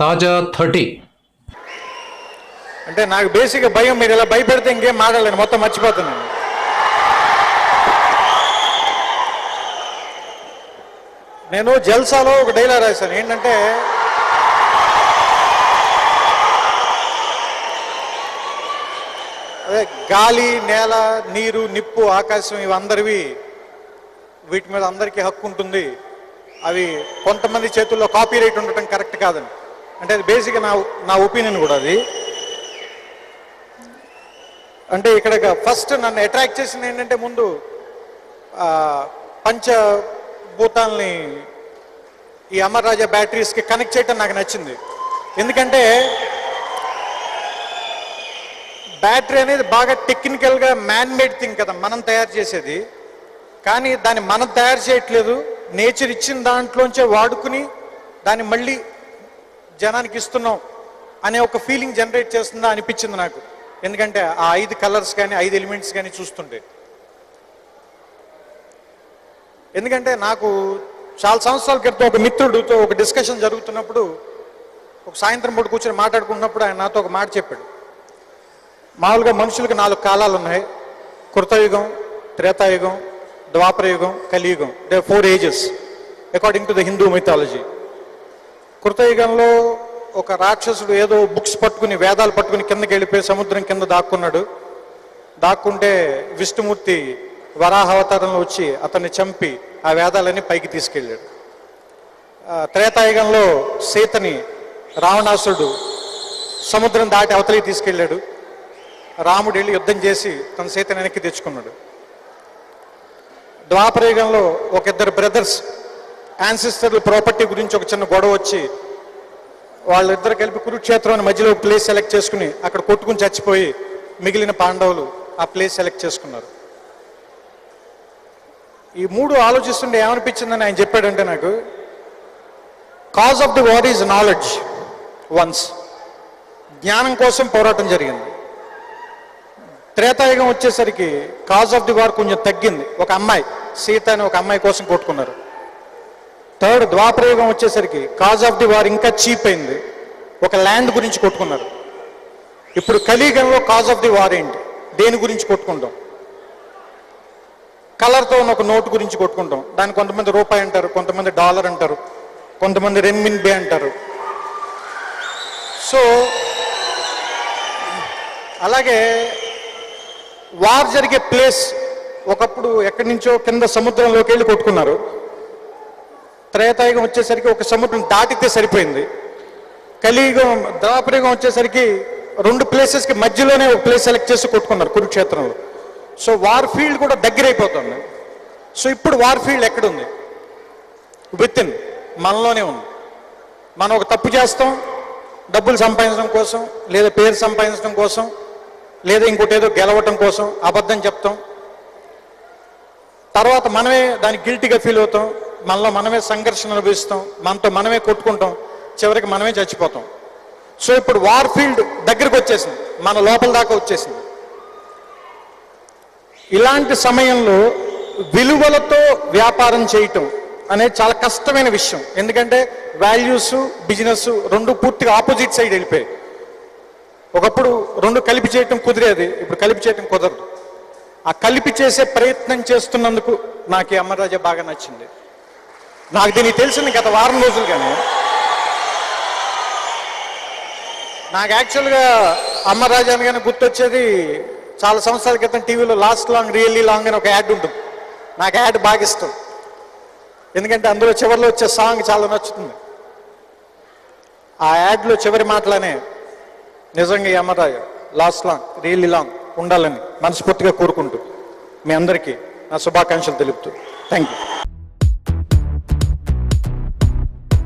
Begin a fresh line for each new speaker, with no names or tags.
తాజా 30.
అంటే నాకు బేసిక్గా భయం, మీరు ఇలా భయపెడితే ఇంకేం మాట్లాడలేను, మొత్తం మర్చిపోతున్నాను. నేను జల్సాలో ఒక డైలాగ్ రాశాను, ఏంటంటే అదే గాలి, నేల, నీరు, నిప్పు, ఆకాశం ఇవందరివి, వీటి మీద అందరికీ హక్కు ఉంటుంది, అవి కొంతమంది చేతుల్లో కాపీ రైట్ ఉండటం కరెక్ట్ కాదని. అంటే అది బేసిక్గా నా ఒపీనియన్ కూడా అది. అంటే ఇక్కడ ఫస్ట్ నన్ను అట్రాక్ట్ చేసింది ఏంటంటే, ముందు పంచభూతాల్ని ఈ అమర్ రాజా బ్యాటరీస్కి కనెక్ట్ చేయటం నాకు నచ్చింది. ఎందుకంటే బ్యాటరీ అనేది బాగా టెక్నికల్గా మ్యాన్ మేడ్ థింగ్ కదా, మనం తయారు చేసేది. కానీ దాన్ని మనం తయారు చేయట్లేదు, నేచర్ ఇచ్చిన దాంట్లోంచే వాడుకుని దాన్ని మళ్ళీ జనానికి ఇస్తున్నాం అనే ఒక ఫీలింగ్ జనరేట్ చేస్తుందా అనిపించింది నాకు. ఎందుకంటే ఆ 5 కలర్స్ కానీ 5 ఎలిమెంట్స్ కానీ చూస్తుంటే. ఎందుకంటే నాకు చాలా సంవత్సరాల క్రితం ఒక మిత్రుడితో ఒక డిస్కషన్ జరుగుతున్నప్పుడు, ఒక సాయంత్రం పూట కూర్చొని మాట్లాడుకున్నప్పుడు ఆయన నాతో ఒక మాట చెప్పాడు. మామూలుగా మనుషులకు 4 కాలాలు ఉన్నాయి: కృతయుగం, త్రేతాయుగం, ద్వాపరయుగం, కలియుగం. They 4 ages according to the Hindu mythology. కృతయుగంలో ఒక రాక్షసుడు ఏదో బుక్స్ పట్టుకుని, వేదాలు పట్టుకుని కిందకి వెళ్ళిపోయి సముద్రం కింద దాక్కున్నాడు. దాక్కుంటే విష్ణుమూర్తి వరాహ అవతారంలో వచ్చి అతన్ని చంపి ఆ వేదాలన్నీ పైకి తీసుకెళ్ళాడు. త్రేతాయుగంలో సీతని రావణాసురుడు సముద్రం దాటి అవతలికి తీసుకెళ్ళాడు. రాముడు వెళ్ళి యుద్ధం చేసి తన సీతని వెనక్కి తెచ్చుకున్నాడు. ద్వాపరయుగంలో ఒక 2 బ్రదర్స్ యాన్సిస్టర్ల ప్రాపర్టీ గురించి ఒక చిన్న గొడవ వచ్చి వాళ్ళిద్దరు కలిపి కురుక్షేత్రం అని మధ్యలో ప్లేస్ సెలెక్ట్ చేసుకుని అక్కడ కొట్టుకుని చచ్చిపోయి మిగిలిన పాండవులు ఆ ప్లేస్ సెలెక్ట్ చేసుకున్నారు. ఈ 3 ఆలోచిస్తుంటే ఏమనిపించిందని ఆయన చెప్పాడంటే, నాకు cause of the war is knowledge once. జ్ఞానం కోసం పోరాటం జరిగింది. త్రేతాయుగం వచ్చేసరికి కాజ్ ఆఫ్ ది వార్ కొంచెం తగ్గింది. ఒక అమ్మాయి, సీత అని ఒక అమ్మాయి కోసం కొట్టుకున్నారు. థర్డ్ ద్వాపరయుగం వచ్చేసరికి కాజ్ ఆఫ్ ది వార్ ఇంకా చీప్ అయింది, ఒక ల్యాండ్ గురించి కొట్టుకున్నారు. ఇప్పుడు కలియుగంలో కాజ్ ఆఫ్ ది వార్ ఏంటి, దేని గురించి కొట్టుకుంటాం? కలర్తో ఉన్న ఒక నోటు గురించి కొట్టుకుంటాం. దాన్ని కొంతమంది రూపాయి అంటారు, కొంతమంది డాలర్ అంటారు, కొంతమంది రెన్మిన్బే అంటారు. సో అలాగే వార్ జరిగే ప్లేస్ ఒకప్పుడు ఎక్కడి నుంచో కింద సముద్రంలోకి వెళ్ళి కొట్టుకున్నారు. త్రేతాయుగం వచ్చేసరికి ఒక సముద్రం దాటితే సరిపోయింది. కలియుగం, ద్వాపరయుగం వచ్చేసరికి 2 ప్లేసెస్కి మధ్యలోనే ఒక ప్లేస్ సెలెక్ట్ చేసి కొట్టుకున్నారు, కురుక్షేత్రంలో. సో వార్ ఫీల్డ్ కూడా దగ్గర అయిపోతుంది. సో ఇప్పుడు వార్ ఫీల్డ్ ఎక్కడుంది? విత్ ఇన్ మనలోనే ఉంది. మనం ఒక తప్పు చేస్తాం, డబ్బులు సంపాదించడం కోసం, లేదా పేరు సంపాదించడం కోసం, లేదా ఇంకోటి ఏదో గెలవటం కోసం అబద్ధం చెప్తాం. తర్వాత మనమే దానికి గిల్టీగా ఫీల్ అవుతాం, మనలో మనమే సంఘర్షణ అనుభవిస్తాం, మనతో మనమే కొట్టుకుంటాం, చివరికి మనమే చచ్చిపోతాం. సో ఇప్పుడు వార్ ఫీల్డ్ దగ్గరకు వచ్చేసింది, మన లోపల దాకా వచ్చేసింది. ఇలాంటి సమయంలో విలువలతో వ్యాపారం చేయటం అనేది చాలా కష్టమైన విషయం. ఎందుకంటే వాల్యూస్, బిజినెస్ 2 పూర్తిగా ఆపోజిట్ సైడ్ వెళ్ళిపోయాయి. ఒకప్పుడు 2 కలిపి చేయటం కుదిరేది, ఇప్పుడు కలిపి చేయటం కుదరదు. ఆ కలిపి చేసే ప్రయత్నం చేస్తున్నందుకు నాకు ఈ అమర్ రాజా బాగా నచ్చింది. నాకు దీనికి తెలిసింది గత వారం రోజులుగానే. నాకు యాక్చువల్గా అమర్ రాజా అనగానే గుర్తొచ్చేది, చాలా సంవత్సరాల క్రితం టీవీలో లాస్ట్ లాంగ్ రియల్లీ లాంగ్ అని ఒక యాడ్ ఉంటుంది. నాకు యాడ్ బాగా ఇష్టం, ఎందుకంటే అందులో చివరిలో వచ్చే సాంగ్ చాలా నచ్చుతుంది. ఆ యాడ్లో చివరి మాటలనే నిజంగా ఈ అమర్ రాజా లాస్ట్ లాంగ్ రియల్లీ లాంగ్ ఉండాలని మనస్ఫూర్తిగా కోరుకుంటూ మీ అందరికీ నా శుభాకాంక్షలు తెలుపుతూ థ్యాంక్ యూ.